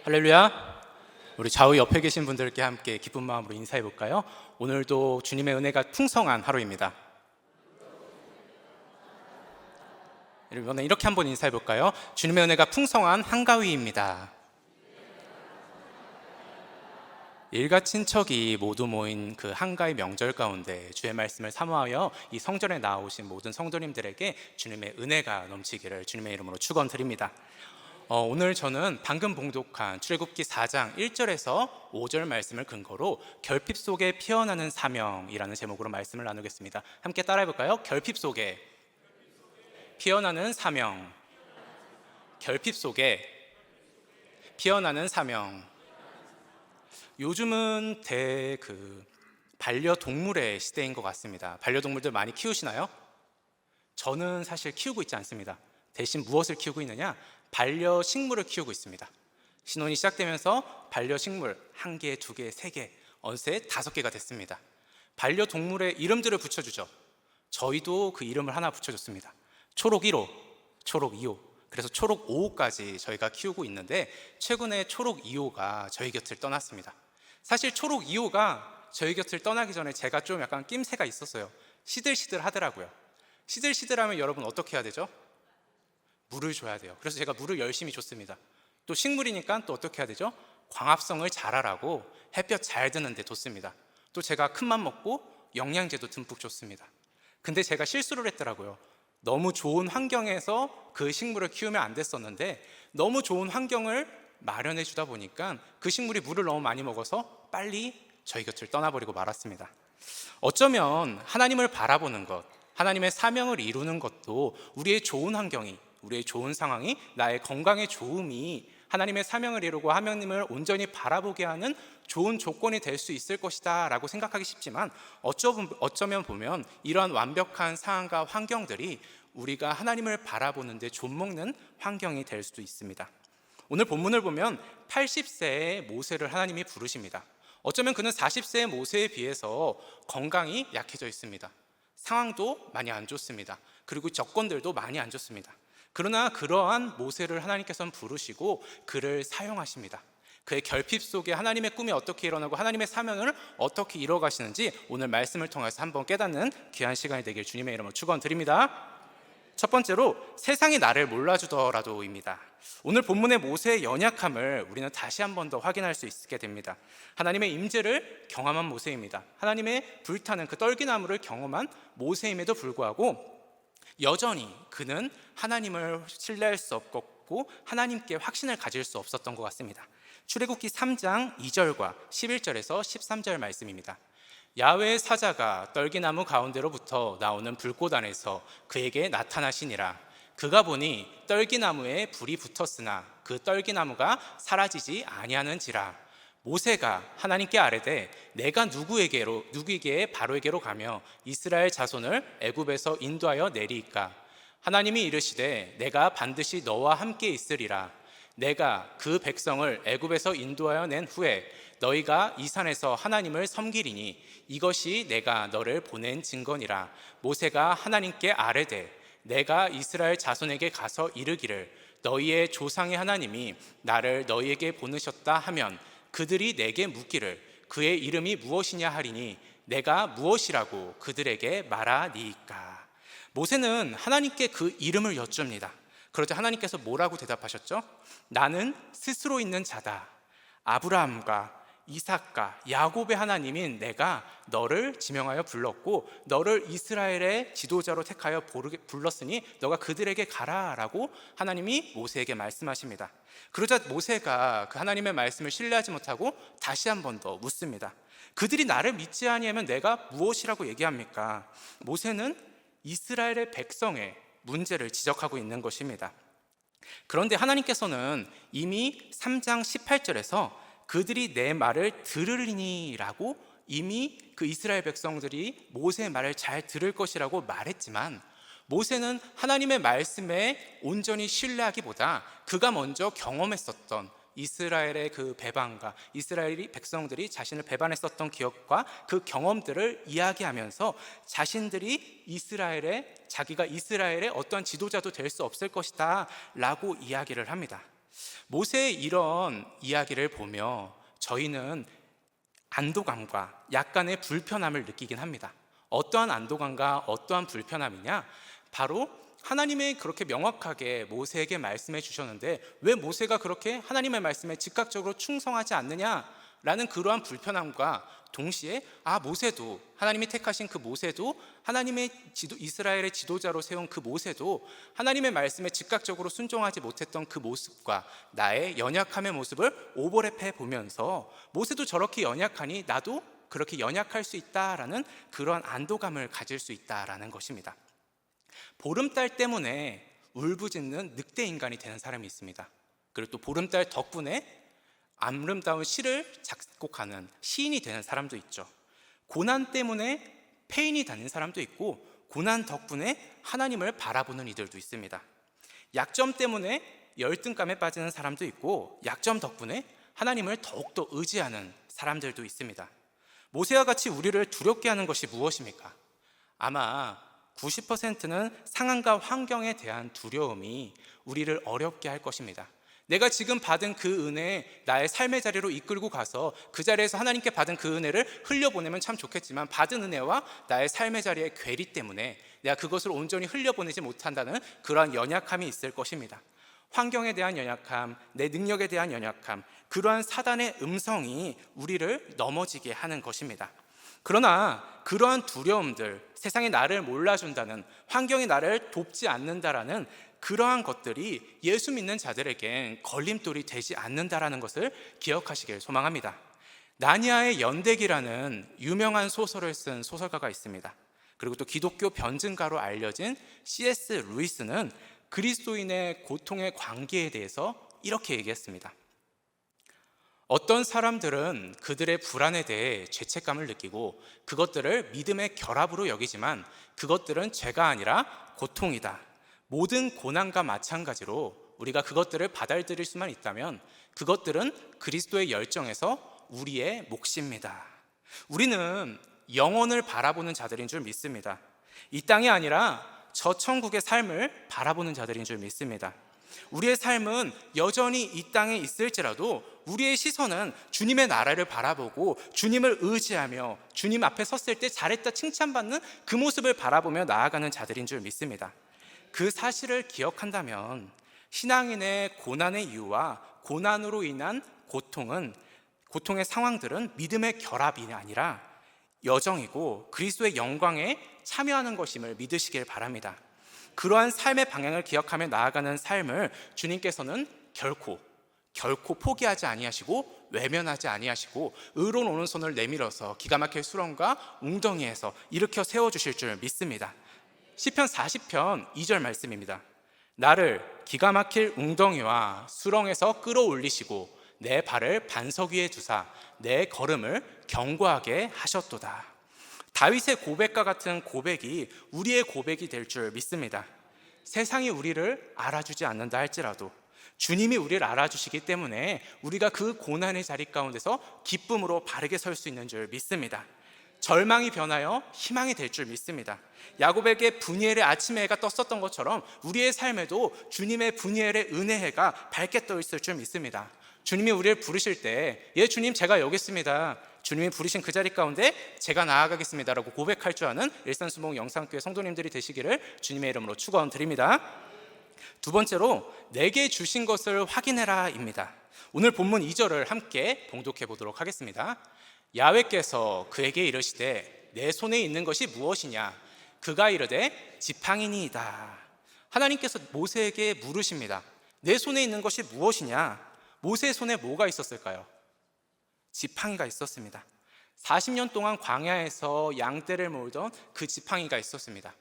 할렐루야. 우리 좌우 옆에 계신 분들께 함께 기쁜 마음으로 인사해 볼까요? 오늘도 주님의 은혜가 풍성한 하루입니다. 이번에 이렇게 한번 인사해 볼까요? 주님의 은혜가 풍성한 한가위입니다. 일가 친척이 모두 모인 그 한가위 명절 가운데 주의 말씀을 사모하여 이 성전에 나오신 모든 성도님들에게 주님의 은혜가 넘치기를 주님의 이름으로 축원드립니다. 오늘 저는 방금 봉독한 출애굽기 4장 1절에서 5절 말씀을 근거로 결핍 속에 피어나는 사명이라는 제목으로 말씀을 나누겠습니다. 함께 따라해 볼까요? 결핍 속에 피어나는 사명. 결핍 속에 피어나는 사명. 요즘은 반려동물의 시대인 것 같습니다. 반려동물들 많이 키우시나요? 저는 사실 키우고 있지 않습니다. 대신 무엇을 키우고 있느냐? 반려식물을 키우고 있습니다. 신혼이 시작되면서 반려식물 1개, 2개, 3개, 어느새 5개가 됐습니다. 반려동물의 이름들을 붙여주죠. 저희도 그 이름을 하나 붙여줬습니다. 초록 1호, 초록 2호, 그래서 초록 5호까지 저희가 키우고 있는데 최근에 초록 2호가 저희 곁을 떠났습니다. 사실 초록 2호가 저희 곁을 떠나기 전에 제가 좀 약간 낌새가 있었어요. 시들시들 하더라고요. 시들시들하면 여러분 어떻게 해야 되죠? 물을 줘야 돼요. 그래서 제가 물을 열심히 줬습니다. 또 식물이니까 또 어떻게 해야 되죠? 광합성을 잘하라고 햇볕 잘 드는 데 뒀습니다. 또 제가 큰맘 먹고 영양제도 듬뿍 줬습니다. 근데 제가 실수를 했더라고요. 너무 좋은 환경에서 그 식물을 키우면 안 됐었는데 너무 좋은 환경을 마련해 주다 보니까 그 식물이 물을 너무 많이 먹어서 빨리 저희 곁을 떠나버리고 말았습니다. 어쩌면 하나님을 바라보는 것, 하나님의 사명을 이루는 것도 우리의 좋은 환경이, 우리의 좋은 상황이, 나의 건강의 좋음이 하나님의 사명을 이루고 하나님을 온전히 바라보게 하는 좋은 조건이 될 수 있을 것이다 라고 생각하기 쉽지만 어쩌면 보면 이러한 완벽한 상황과 환경들이 우리가 하나님을 바라보는 데 좀먹는 환경이 될 수도 있습니다. 오늘 본문을 보면 80세의 모세를 하나님이 부르십니다. 어쩌면 그는 40세의 모세에 비해서 건강이 약해져 있습니다. 상황도 많이 안 좋습니다. 그리고 조건들도 많이 안 좋습니다. 그러나 그러한 모세를 하나님께서는 부르시고 그를 사용하십니다. 그의 결핍 속에 하나님의 꿈이 어떻게 일어나고 하나님의 사명을 어떻게 이뤄가시는지 오늘 말씀을 통해서 한번 깨닫는 귀한 시간이 되길 주님의 이름으로 축원드립니다. 첫 번째로 세상이 나를 몰라주더라도입니다. 오늘 본문의 모세의 연약함을 우리는 다시 한 번 더 확인할 수 있게 됩니다. 하나님의 임재를 경험한 모세입니다. 하나님의 불타는 그 떨기나무를 경험한 모세임에도 불구하고 여전히 그는 하나님을 신뢰할 수 없고 하나님께 확신을 가질 수 없었던 것 같습니다. 출애굽기 3장 2절과 11절에서 13절 말씀입니다. 야훼의 사자가 떨기나무 가운데로부터 나오는 불꽃 안에서 그에게 나타나시니라. 그가 보니 떨기나무에 불이 붙었으나 그 떨기나무가 사라지지 아니하는지라. 모세가 하나님께 아뢰되 내가 누구에게 바로에게로 가며 이스라엘 자손을 애굽에서 인도하여 내리이까. 하나님이 이르시되 내가 반드시 너와 함께 있으리라. 내가 그 백성을 애굽에서 인도하여 낸 후에 너희가 이 산에서 하나님을 섬기리니 이것이 내가 너를 보낸 증거니라. 모세가 하나님께 아뢰되 내가 이스라엘 자손에게 가서 이르기를 너희의 조상의 하나님이 나를 너희에게 보내셨다 하면 그들이 내게 묻기를 그의 이름이 무엇이냐 하리니 내가 무엇이라고 그들에게 말하니이까. 모세는 하나님께 그 이름을 여쭙니다. 그러자 하나님께서 뭐라고 대답하셨죠? 나는 스스로 있는 자다. 아브라함과 이삭과 야곱의 하나님인 내가 너를 지명하여 불렀고 너를 이스라엘의 지도자로 택하여 불렀으니 너가 그들에게 가라 라고 하나님이 모세에게 말씀하십니다. 그러자 모세가 그 하나님의 말씀을 신뢰하지 못하고 다시 한 번 더 묻습니다. 그들이 나를 믿지 아니하면 내가 무엇이라고 얘기합니까? 모세는 이스라엘의 백성의 문제를 지적하고 있는 것입니다. 그런데 하나님께서는 이미 3장 18절에서 그들이 내 말을 들으리니 라고 이미 그 이스라엘 백성들이 모세의 말을 잘 들을 것이라고 말했지만 모세는 하나님의 말씀에 온전히 신뢰하기보다 그가 먼저 경험했었던 이스라엘의 그 배반과 이스라엘이 백성들이 자신을 배반했었던 기억과 그 경험들을 이야기하면서 자기가 이스라엘의 어떠한 지도자도 될 수 없을 것이다 라고 이야기를 합니다. 모세의 이런 이야기를 보며 저희는 안도감과 약간의 불편함을 느끼긴 합니다. 어떠한 안도감과 어떠한 불편함이냐? 바로 하나님이 그렇게 명확하게 모세에게 말씀해 주셨는데 왜 모세가 그렇게 하나님의 말씀에 즉각적으로 충성하지 않느냐라는 그러한 불편함과 동시에 모세도, 하나님이 택하신 그 모세도, 이스라엘의 지도자로 세운 그 모세도 하나님의 말씀에 즉각적으로 순종하지 못했던 그 모습과 나의 연약함의 모습을 오버랩해 보면서 모세도 저렇게 연약하니 나도 그렇게 연약할 수 있다라는 그런 안도감을 가질 수 있다라는 것입니다. 보름달 때문에 울부짖는 늑대 인간이 되는 사람이 있습니다. 그리고 또 보름달 덕분에 아름다운 시를 작곡하는 시인이 되는 사람도 있죠. 고난 때문에 페인이 다닌 사람도 있고 고난 덕분에 하나님을 바라보는 이들도 있습니다. 약점 때문에 열등감에 빠지는 사람도 있고 약점 덕분에 하나님을 더욱더 의지하는 사람들도 있습니다. 모세와 같이 우리를 두렵게 하는 것이 무엇입니까? 아마 90%는 상황과 환경에 대한 두려움이 우리를 어렵게 할 것입니다. 내가 지금 받은 그 은혜 나의 삶의 자리로 이끌고 가서 그 자리에서 하나님께 받은 그 은혜를 흘려보내면 참 좋겠지만 받은 은혜와 나의 삶의 자리의 괴리 때문에 내가 그것을 온전히 흘려보내지 못한다는 그러한 연약함이 있을 것입니다. 환경에 대한 연약함, 내 능력에 대한 연약함, 그러한 사단의 음성이 우리를 넘어지게 하는 것입니다. 그러나 그러한 두려움들, 세상이 나를 몰라준다는, 환경이 나를 돕지 않는다라는 그러한 것들이 예수 믿는 자들에겐 걸림돌이 되지 않는다라는 것을 기억하시길 소망합니다. 나니아의 연대기라는 유명한 소설을 쓴 소설가가 있습니다. 그리고 또 기독교 변증가로 알려진 C.S. 루이스는 그리스도인의 고통의 관계에 대해서 이렇게 얘기했습니다. 어떤 사람들은 그들의 불안에 대해 죄책감을 느끼고 그것들을 믿음의 결합으로 여기지만 그것들은 죄가 아니라 고통이다. 모든 고난과 마찬가지로 우리가 그것들을 받아들일 수만 있다면 그것들은 그리스도의 열정에서 우리의 몫입니다. 우리는 영혼을 바라보는 자들인 줄 믿습니다. 이 땅이 아니라 저 천국의 삶을 바라보는 자들인 줄 믿습니다. 우리의 삶은 여전히 이 땅에 있을지라도 우리의 시선은 주님의 나라를 바라보고 주님을 의지하며 주님 앞에 섰을 때 잘했다 칭찬받는 그 모습을 바라보며 나아가는 자들인 줄 믿습니다. 그 사실을 기억한다면 신앙인의 고난의 이유와 고난으로 인한 고통의 상황들은 믿음의 결합이 아니라 여정이고 그리스도의 영광에 참여하는 것임을 믿으시길 바랍니다. 그러한 삶의 방향을 기억하며 나아가는 삶을 주님께서는 결코 포기하지 아니하시고 외면하지 아니하시고 의로운 오른손을 내밀어서 기가 막힐 수렁과 웅덩이에서 일으켜 세워주실 줄 믿습니다. 시편 40편 2절 말씀입니다. 나를 기가 막힐 웅덩이와 수렁에서 끌어올리시고 내 발을 반석 위에 두사 내 걸음을 견고하게 하셨도다. 다윗의 고백과 같은 고백이 우리의 고백이 될 줄 믿습니다. 세상이 우리를 알아주지 않는다 할지라도 주님이 우리를 알아주시기 때문에 우리가 그 고난의 자리 가운데서 기쁨으로 바르게 설 수 있는 줄 믿습니다. 절망이 변하여 희망이 될 줄 믿습니다. 야곱에게 분이엘의 아침의 해가 떴었던 것처럼 우리의 삶에도 주님의 분이엘의 은혜의 해가 밝게 떠 있을 줄 믿습니다. 주님이 우리를 부르실 때 주님 제가 여기 있습니다. 주님이 부르신 그 자리 가운데 제가 나아가겠습니다 라고 고백할 줄 아는 일산수목 영상교회 성도님들이 되시기를 주님의 이름으로 축원드립니다. 두 번째로 내게 주신 것을 확인해라 입니다. 오늘 본문 2절을 함께 봉독해 보도록 하겠습니다. 야훼께서 그에게 이르시되 내 손에 있는 것이 무엇이냐? 그가 이르되 지팡이니이다. 하나님께서 모세에게 물으십니다. 내 손에 있는 것이 무엇이냐? 모세의 손에 뭐가 있었을까요? 지팡이가 있었습니다. 40년 동안 광야에서 양떼를 몰던 그 지팡이가 있었습니다.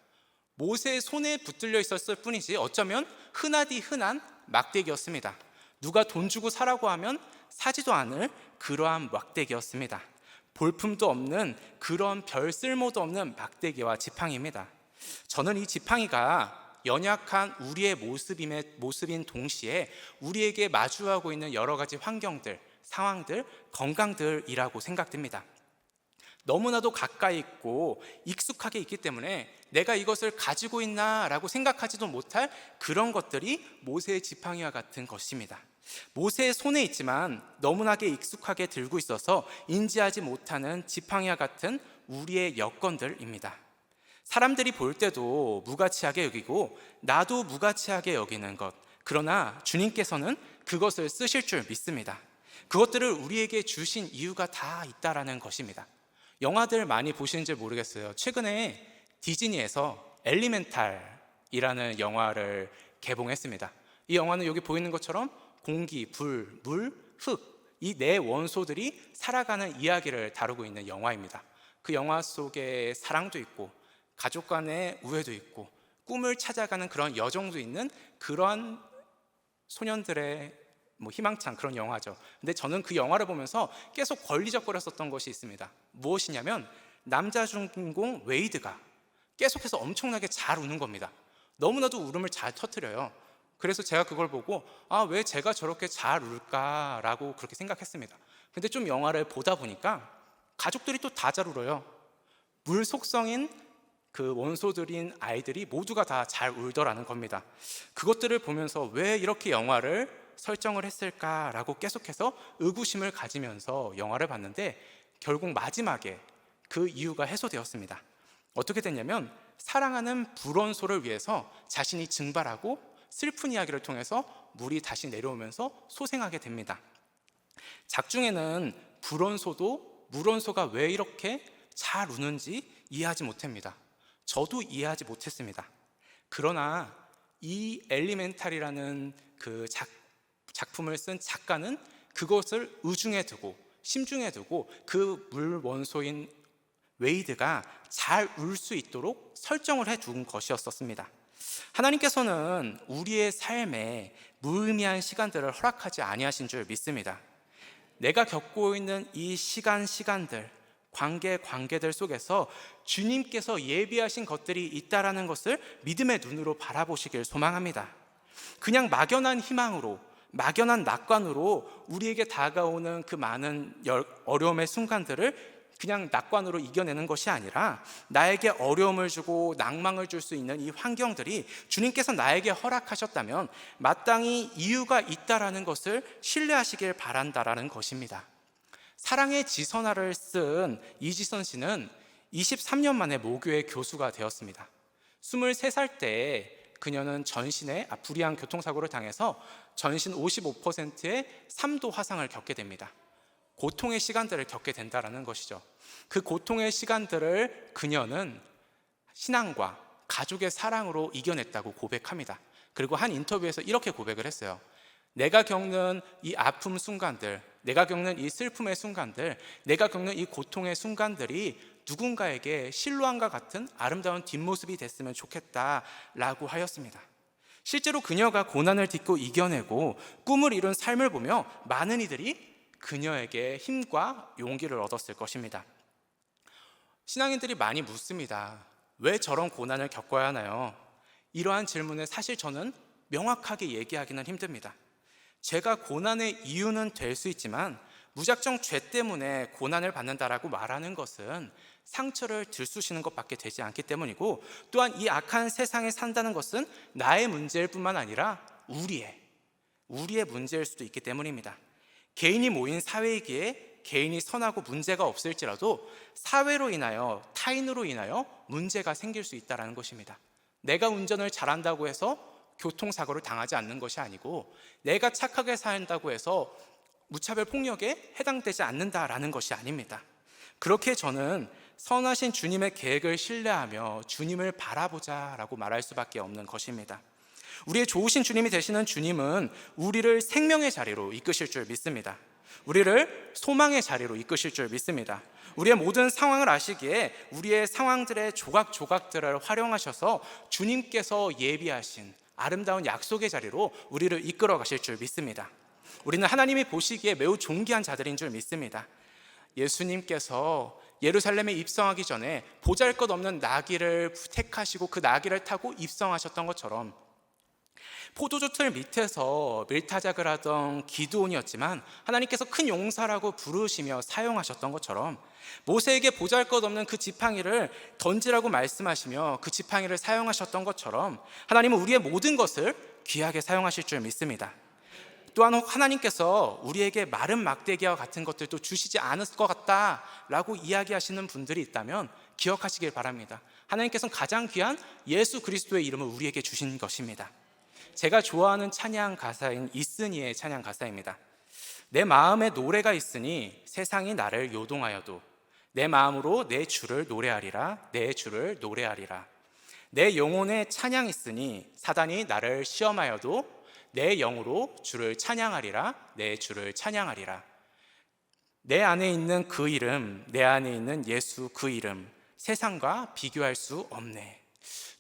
모세의 손에 붙들려 있었을 뿐이지 어쩌면 흔하디 흔한 막대기였습니다. 누가 돈 주고 사라고 하면 사지도 않을 그러한 막대기였습니다. 볼품도 없는 그런 별 쓸모도 없는 막대기와 지팡이입니다. 저는 이 지팡이가 연약한 우리의 모습인 동시에 우리에게 마주하고 있는 여러 가지 환경들, 상황들, 건강들이라고 생각됩니다. 너무나도 가까이 있고 익숙하게 있기 때문에 내가 이것을 가지고 있나라고 생각하지도 못할 그런 것들이 모세의 지팡이와 같은 것입니다. 모세의 손에 있지만 너무나게 익숙하게 들고 있어서 인지하지 못하는 지팡이와 같은 우리의 여건들입니다. 사람들이 볼 때도 무가치하게 여기고 나도 무가치하게 여기는 것, 그러나 주님께서는 그것을 쓰실 줄 믿습니다. 그것들을 우리에게 주신 이유가 다 있다라는 것입니다. 영화들 많이 보시는지 모르겠어요. 최근에 디즈니에서 엘리멘탈이라는 영화를 개봉했습니다. 이 영화는 여기 보이는 것처럼 공기, 불, 물, 흙, 이 네 원소들이 살아가는 이야기를 다루고 있는 영화입니다. 그 영화 속에 사랑도 있고 가족 간의 우애도 있고 꿈을 찾아가는 그런 여정도 있는 그런 소년들의 희망찬 그런 영화죠. 근데 저는 그 영화를 보면서 계속 걸리적거렸었던 것이 있습니다. 무엇이냐면 남자 주인공 웨이드가 계속해서 엄청나게 잘 우는 겁니다. 너무나도 울음을 잘 터뜨려요. 그래서 제가 그걸 보고 왜 제가 저렇게 잘 울까라고 그렇게 생각했습니다. 근데 좀 영화를 보다 보니까 가족들이 또 다 잘 울어요. 물 속성인 그 원소들인 아이들이 모두가 다 잘 울더라는 겁니다. 그것들을 보면서 왜 이렇게 영화를 설정을 했을까라고 계속해서 의구심을 가지면서 영화를 봤는데 결국 마지막에 그 이유가 해소되었습니다. 어떻게 됐냐면 사랑하는 불원소를 위해서 자신이 증발하고 슬픈 이야기를 통해서 물이 다시 내려오면서 소생하게 됩니다. 작중에는 불원소도 물원소가 왜 이렇게 잘 우는지 이해하지 못합니다. 저도 이해하지 못했습니다. 그러나 이 엘리멘탈이라는 그 작품을 쓴 작가는 그것을 의중에 두고 심중에 두고 그 물 원소인 웨이드가 잘 울 수 있도록 설정을 해둔 것이었습니다. 하나님께서는 우리의 삶에 무의미한 시간들을 허락하지 아니하신 줄 믿습니다. 내가 겪고 있는 이 시간들, 관계들 속에서 주님께서 예비하신 것들이 있다라는 것을 믿음의 눈으로 바라보시길 소망합니다. 그냥 막연한 희망으로, 막연한 낙관으로 우리에게 다가오는 그 많은 어려움의 순간들을 그냥 낙관으로 이겨내는 것이 아니라 나에게 어려움을 주고 낭망을 줄 수 있는 이 환경들이 주님께서 나에게 허락하셨다면 마땅히 이유가 있다라는 것을 신뢰하시길 바란다라는 것입니다. 사랑의 지선화를 쓴 이지선 씨는 23년 만에 모교의 교수가 되었습니다. 23살 때 그녀는 전신에 불의한 교통사고를 당해서 전신 55%의 3도 화상을 겪게 됩니다. 고통의 시간들을 겪게 된다는 것이죠. 그 고통의 시간들을 그녀는 신앙과 가족의 사랑으로 이겨냈다고 고백합니다. 그리고 한 인터뷰에서 이렇게 고백을 했어요. 내가 겪는 이 아픔 순간들, 내가 겪는 이 슬픔의 순간들, 내가 겪는 이 고통의 순간들이 누군가에게 실로암과 같은 아름다운 뒷모습이 됐으면 좋겠다라고 하였습니다. 실제로 그녀가 고난을 딛고 이겨내고 꿈을 이룬 삶을 보며 많은 이들이 그녀에게 힘과 용기를 얻었을 것입니다. 신앙인들이 많이 묻습니다. 왜 저런 고난을 겪어야 하나요? 이러한 질문에 사실 저는 명확하게 얘기하기는 힘듭니다. 제가 고난의 이유는 될 수 있지만 무작정 죄 때문에 고난을 받는다라고 말하는 것은 상처를 들쑤시는 것밖에 되지 않기 때문이고, 또한 이 악한 세상에 산다는 것은 나의 문제일 뿐만 아니라 우리의 문제일 수도 있기 때문입니다. 개인이 모인 사회이기에 개인이 선하고 문제가 없을지라도 사회로 인하여, 타인으로 인하여 문제가 생길 수 있다는 것입니다. 내가 운전을 잘한다고 해서 교통사고를 당하지 않는 것이 아니고, 내가 착하게 산다고 해서 무차별 폭력에 해당되지 않는다라는 것이 아닙니다. 그렇게 저는 선하신 주님의 계획을 신뢰하며 주님을 바라보자라고 말할 수밖에 없는 것입니다. 우리의 좋으신 주님이 되시는 주님은 우리를 생명의 자리로 이끄실 줄 믿습니다. 우리를 소망의 자리로 이끄실 줄 믿습니다. 우리의 모든 상황을 아시기에 우리의 상황들의 조각들을 활용하셔서 주님께서 예비하신 아름다운 약속의 자리로 우리를 이끌어 가실 줄 믿습니다. 우리는 하나님이 보시기에 매우 존귀한 자들인 줄 믿습니다. 예수님께서 예루살렘에 입성하기 전에 보잘것없는 나귀를 택하시고 그 나귀를 타고 입성하셨던 것처럼, 포도주 틀 밑에서 밀타작을 하던 기드온이었지만 하나님께서 큰 용사라고 부르시며 사용하셨던 것처럼, 모세에게 보잘것없는 그 지팡이를 던지라고 말씀하시며 그 지팡이를 사용하셨던 것처럼 하나님은 우리의 모든 것을 귀하게 사용하실 줄 믿습니다. 또한 하나님께서 우리에게 마른 막대기와 같은 것들도 주시지 않았을 것 같다라고 이야기하시는 분들이 있다면 기억하시길 바랍니다. 하나님께서는 가장 귀한 예수 그리스도의 이름을 우리에게 주신 것입니다. 제가 좋아하는 찬양 가사인 이슨이의 찬양 가사입니다. 내 마음에 노래가 있으니 세상이 나를 요동하여도 내 마음으로 내 주를 노래하리라. 내 주를 노래하리라. 내 영혼에 찬양 있으니 사단이 나를 시험하여도 내 영으로 주를 찬양하리라. 내 주를 찬양하리라. 내 안에 있는 그 이름, 내 안에 있는 예수 그 이름, 세상과 비교할 수 없네.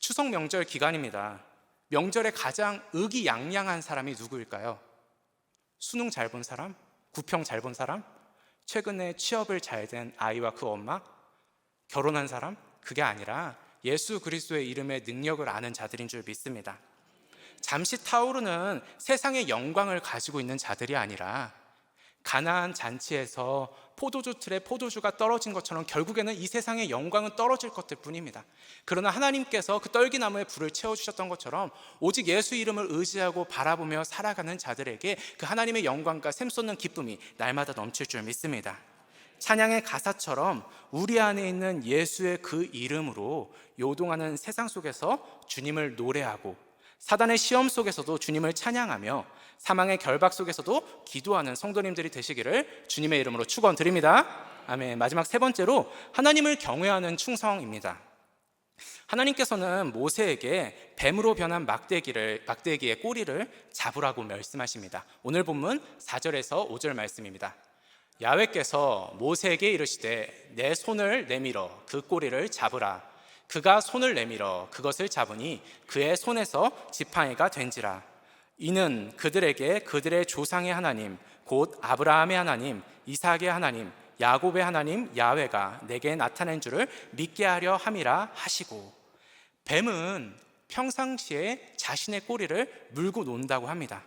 추석 명절 기간입니다. 명절에 가장 의기양양한 사람이 누구일까요? 수능 잘 본 사람? 구평 잘 본 사람? 최근에 취업을 잘 된 아이와 그 엄마? 결혼한 사람? 그게 아니라 예수 그리스도의 이름의 능력을 아는 자들인 줄 믿습니다. 잠시 타오르는 세상의 영광을 가지고 있는 자들이 아니라 가나안 잔치에서 포도주 틀에 포도주가 떨어진 것처럼 결국에는 이 세상의 영광은 떨어질 것들 뿐입니다. 그러나 하나님께서 그 떨기나무에 불을 채워주셨던 것처럼 오직 예수 이름을 의지하고 바라보며 살아가는 자들에게 그 하나님의 영광과 샘솟는 기쁨이 날마다 넘칠 줄 믿습니다. 찬양의 가사처럼 우리 안에 있는 예수의 그 이름으로 요동하는 세상 속에서 주님을 노래하고 사단의 시험 속에서도 주님을 찬양하며 사망의 결박 속에서도 기도하는 성도님들이 되시기를 주님의 이름으로 축원드립니다. 아멘. 마지막 세 번째로 하나님을 경외하는 충성입니다. 하나님께서는 모세에게 뱀으로 변한 막대기의 꼬리를 잡으라고 말씀하십니다. 오늘 본문 4절에서 5절 말씀입니다. 야훼께서 모세에게 이르시되 내 손을 내밀어 그 꼬리를 잡으라. 그가 손을 내밀어 그것을 잡으니 그의 손에서 지팡이가 된지라. 이는 그들에게 그들의 조상의 하나님 곧 아브라함의 하나님, 이삭의 하나님, 야곱의 하나님 야훼가 내게 나타낸 줄을 믿게 하려 함이라 하시고. 뱀은 평상시에 자신의 꼬리를 물고 논다고 합니다.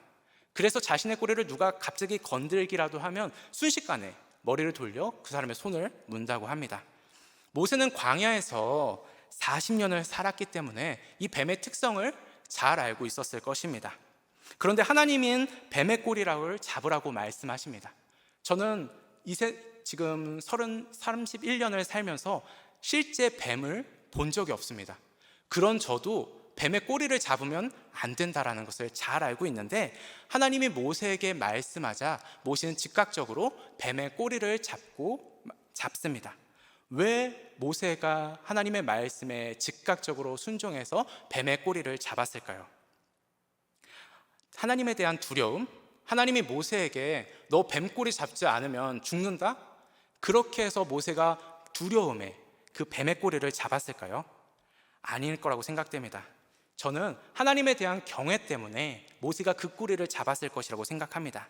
그래서 자신의 꼬리를 누가 갑자기 건들기라도 하면 순식간에 머리를 돌려 그 사람의 손을 문다고 합니다. 모세는 광야에서 40년을 살았기 때문에 이 뱀의 특성을 잘 알고 있었을 것입니다. 그런데 하나님은 뱀의 꼬리를 잡으라고 말씀하십니다. 저는 지금 31년을 살면서 실제 뱀을 본 적이 없습니다. 그런 저도 뱀의 꼬리를 잡으면 안 된다라는 것을 잘 알고 있는데 하나님이 모세에게 말씀하자 모세는 즉각적으로 뱀의 꼬리를 잡습니다. 왜 모세가 하나님의 말씀에 즉각적으로 순종해서 뱀의 꼬리를 잡았을까요? 하나님에 대한 두려움, 하나님이 모세에게 너 뱀꼬리 잡지 않으면 죽는다? 그렇게 해서 모세가 두려움에 그 뱀의 꼬리를 잡았을까요? 아닐 거라고 생각됩니다. 저는 하나님에 대한 경외 때문에 모세가 그 꼬리를 잡았을 것이라고 생각합니다.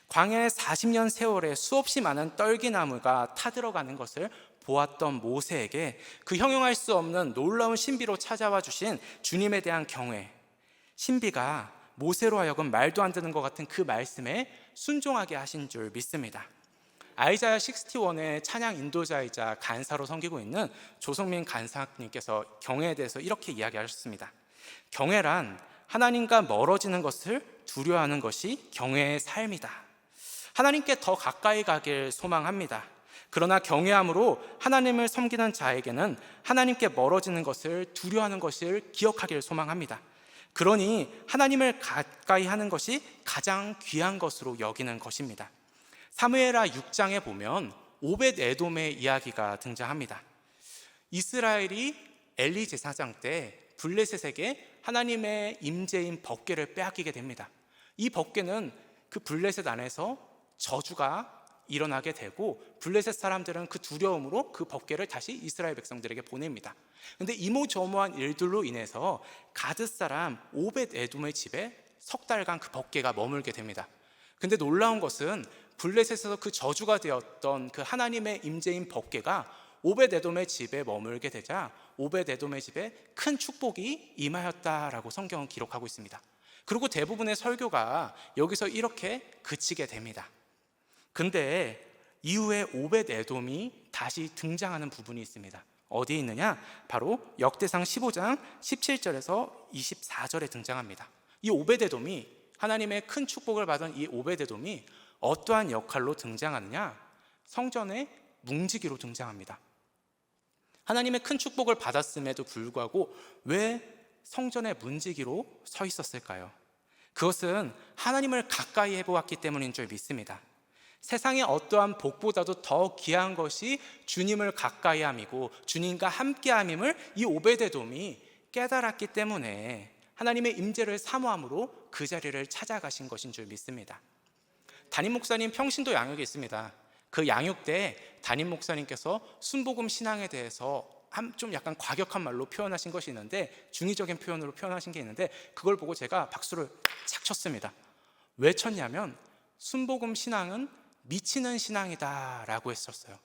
광야의 40년 세월에 수없이 많은 떨기나무가 타들어가는 것을 보았던 모세에게 그 형용할 수 없는 놀라운 신비로 찾아와 주신 주님에 대한 경외, 신비가 모세로 하여금 말도 안 되는 것 같은 그 말씀에 순종하게 하신 줄 믿습니다. 아이자야 61의 찬양 인도자이자 간사로 섬기고 있는 조성민 간사님께서 경외에 대해서 이렇게 이야기하셨습니다. 경외란 하나님과 멀어지는 것을 두려워하는 것이 경외의 삶이다. 하나님께 더 가까이 가길 소망합니다. 그러나 경외함으로 하나님을 섬기는 자에게는 하나님께 멀어지는 것을 두려워하는 것을 기억하기를 소망합니다. 그러니 하나님을 가까이 하는 것이 가장 귀한 것으로 여기는 것입니다. 사무엘하 6장에 보면 오벳 에돔의 이야기가 등장합니다. 이스라엘이 엘리 제사장 때 블레셋에게 하나님의 임재인 법궤를 빼앗기게 됩니다. 이 법궤는 그 블레셋 안에서 저주가 일어나게 되고 블레셋 사람들은 그 두려움으로 그 법궤를 다시 이스라엘 백성들에게 보냅니다. 그런데 이모저모한 일들로 인해서 가드 사람 오벳 에돔의 집에 석 달간 그 법궤가 머물게 됩니다. 근데 놀라운 것은 블레셋에서 그 저주가 되었던 그 하나님의 임재인 법궤가 오벳 에돔의 집에 머물게 되자 오벳 에돔의 집에 큰 축복이 임하였다라고 성경은 기록하고 있습니다. 그리고 대부분의 설교가 여기서 이렇게 그치게 됩니다. 근데 이후에 오벳 에돔이 다시 등장하는 부분이 있습니다. 어디에 있느냐? 바로 역대상 15장 17절에서 24절에 등장합니다. 이 오벳 에돔이 하나님의 큰 축복을 받은 이 오베데돔이 어떠한 역할로 등장하느냐? 성전의 뭉지기로 등장합니다. 하나님의 큰 축복을 받았음에도 불구하고 왜 성전의 문지기로 서 있었을까요? 그것은 하나님을 가까이 해보았기 때문인 줄 믿습니다. 세상의 어떠한 복보다도 더 귀한 것이 주님을 가까이 함이고 주님과 함께함임을 이 오베데돔이 깨달았기 때문에 하나님의 임재를 사모함으로 그 자리를 찾아가신 것인 줄 믿습니다. 담임 목사님 평신도 양육이 있습니다. 그 양육 때 담임 목사님께서 순복음 신앙에 대해서 좀 약간 과격한 말로 표현하신 것이 있는데, 중의적인 표현으로 표현하신 게 있는데, 그걸 보고 제가 박수를 착 쳤습니다. 왜 쳤냐면 순복음 신앙은 미치는 신앙이다 라고 했었어요.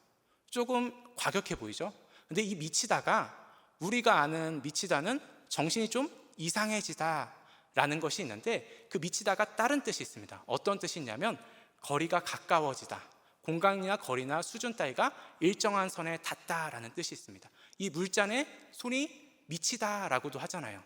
조금 과격해 보이죠? 근데 이 미치다가, 우리가 아는 미치다는 정신이 좀 이상해지다 라는 것이 있는데, 그 미치다가 다른 뜻이 있습니다. 어떤 뜻이 있냐면 거리가 가까워지다, 공간이나 거리나 수준 따위가 일정한 선에 닿다라는 뜻이 있습니다. 이 물잔의 손이 미치다라고도 하잖아요.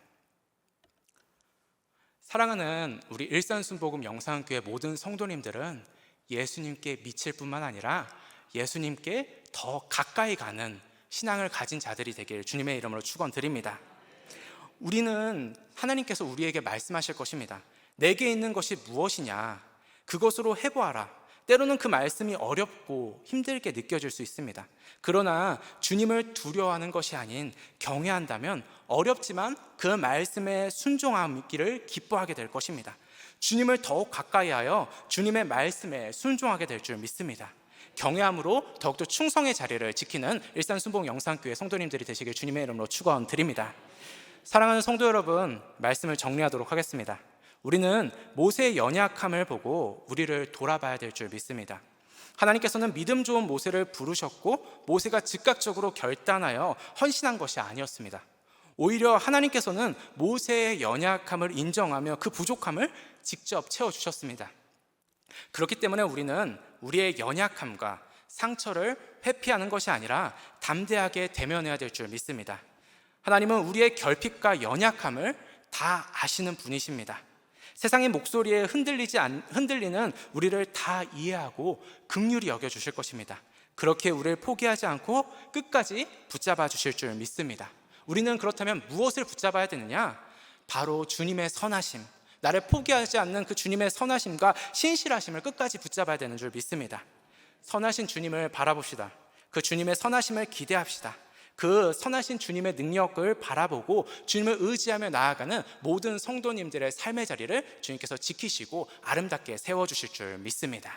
사랑하는 우리 일산순복음 영상교회 모든 성도님들은 예수님께 미칠 뿐만 아니라 예수님께 더 가까이 가는 신앙을 가진 자들이 되길 주님의 이름으로 축원드립니다. 우리는 하나님께서 우리에게 말씀하실 것입니다. 내게 있는 것이 무엇이냐, 그것으로 해보아라. 때로는 그 말씀이 어렵고 힘들게 느껴질 수 있습니다. 그러나 주님을 두려워하는 것이 아닌 경외한다면 어렵지만 그 말씀에 순종하기를 기뻐하게 될 것입니다. 주님을 더욱 가까이하여 주님의 말씀에 순종하게 될 줄 믿습니다. 경외함으로 더욱더 충성의 자리를 지키는 일산순복 영상교회 성도님들이 되시길 주님의 이름으로 축원드립니다. 사랑하는 성도 여러분, 말씀을 정리하도록 하겠습니다. 우리는 모세의 연약함을 보고 우리를 돌아봐야 될 줄 믿습니다. 하나님께서는 믿음 좋은 모세를 부르셨고 모세가 즉각적으로 결단하여 헌신한 것이 아니었습니다. 오히려 하나님께서는 모세의 연약함을 인정하며 그 부족함을 직접 채워주셨습니다. 그렇기 때문에 우리는 우리의 연약함과 상처를 회피하는 것이 아니라 담대하게 대면해야 될 줄 믿습니다. 하나님은 우리의 결핍과 연약함을 다 아시는 분이십니다. 세상의 목소리에 흔들리는 우리를 다 이해하고 긍휼히 여겨주실 것입니다. 그렇게 우리를 포기하지 않고 끝까지 붙잡아 주실 줄 믿습니다. 우리는 그렇다면 무엇을 붙잡아야 되느냐? 바로 주님의 선하심, 나를 포기하지 않는 그 주님의 선하심과 신실하심을 끝까지 붙잡아야 되는 줄 믿습니다. 선하신 주님을 바라봅시다. 그 주님의 선하심을 기대합시다. 그 선하신 주님의 능력을 바라보고 주님을 의지하며 나아가는 모든 성도님들의 삶의 자리를 주님께서 지키시고 아름답게 세워주실 줄 믿습니다.